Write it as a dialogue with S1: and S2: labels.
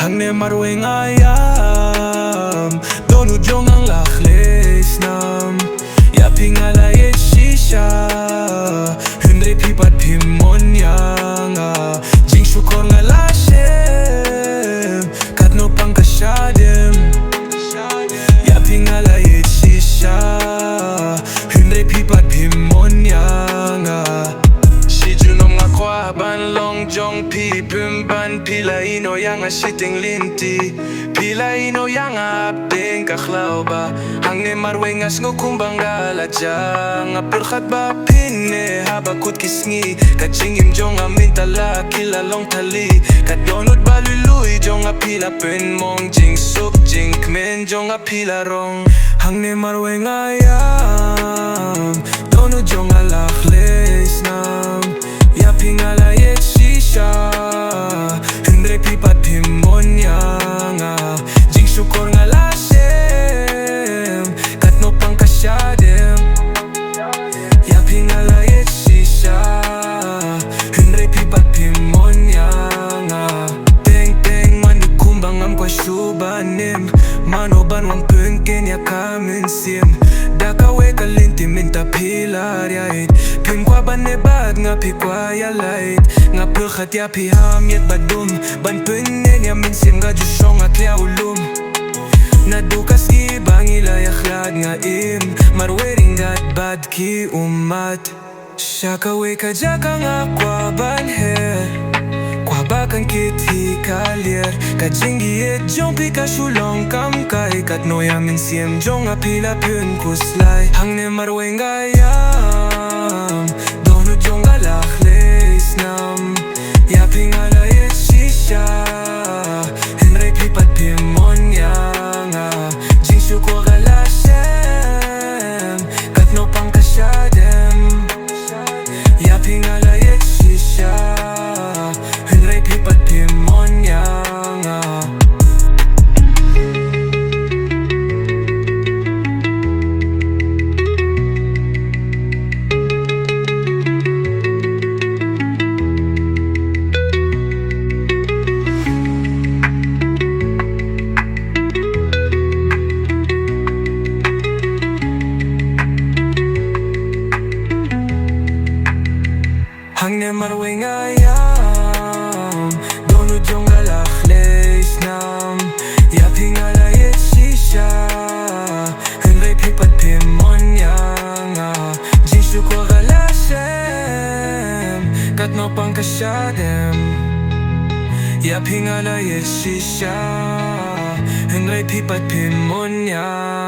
S1: Hangne marwei ngayam Dohnud jong ang khlei snam Ya pingala ieit shisha Hynrei Phim Mon Ia Nga Jing shukor nga la shem Katno pang kashadim Ya pingala ieit shisha Hynrei Phim Mon Ia Nga ban long jong pi ban pilai no yang a shitting linti pilai no yang a apting ka khlei Hangne marwei ngas ngo kumbangala jang a perkhat ba pinne haba kut kisngi ka Jing jong a mintala kila long tali ka Dohnud balului jong a pila pen mong Jing Jing kmen jong a pila rong Hangne marwei ngayam Dohnud jong a khlei snam Ya pingala ieit shisha Hynrei Phim Mon Ia Nga Jing shukor nga la shem Katno pang kashadim Ya pingala ieit shisha Hynrei Phim Mon Ia Nga Teng teng mani kumbang am kwa shubanim Manoban wang pungkin ya kamin sim Daka weka linti minta pilar ya ieit Phim kwa MrBat nga pi kwa ya light Nga perkhat ya pi ham yet badum Ban punnen ya min sim nga jushong at ya ulum Nadukas ibang ila ya khlad nga im marwei ringat bad ki umat Shaka weka jaka nga kwa ban her Kwa bakan kit hi kalier Ka Jing ieit jong pi ka shulong kam kai Katno ya min sim jong a pila pun kuslai Hangne marwei ngayam Dohnud jong a khlei snam Ya pingala ieit shisha Hynrei Phim Mon Ia Nga Jing shukor la shem Katno pang kashadim Ya pingala ieit shisha Hynrei Phim Mon Ia Nga Hangne marwei ngayam Dohnud jong a khlei snam Ya pingala ieit shisha Hynrei Phim Mon Ia Nga Jing shukor la shem Katno pang kashadim Ya pingala ieit shisha Hynrei Phim Mon Ia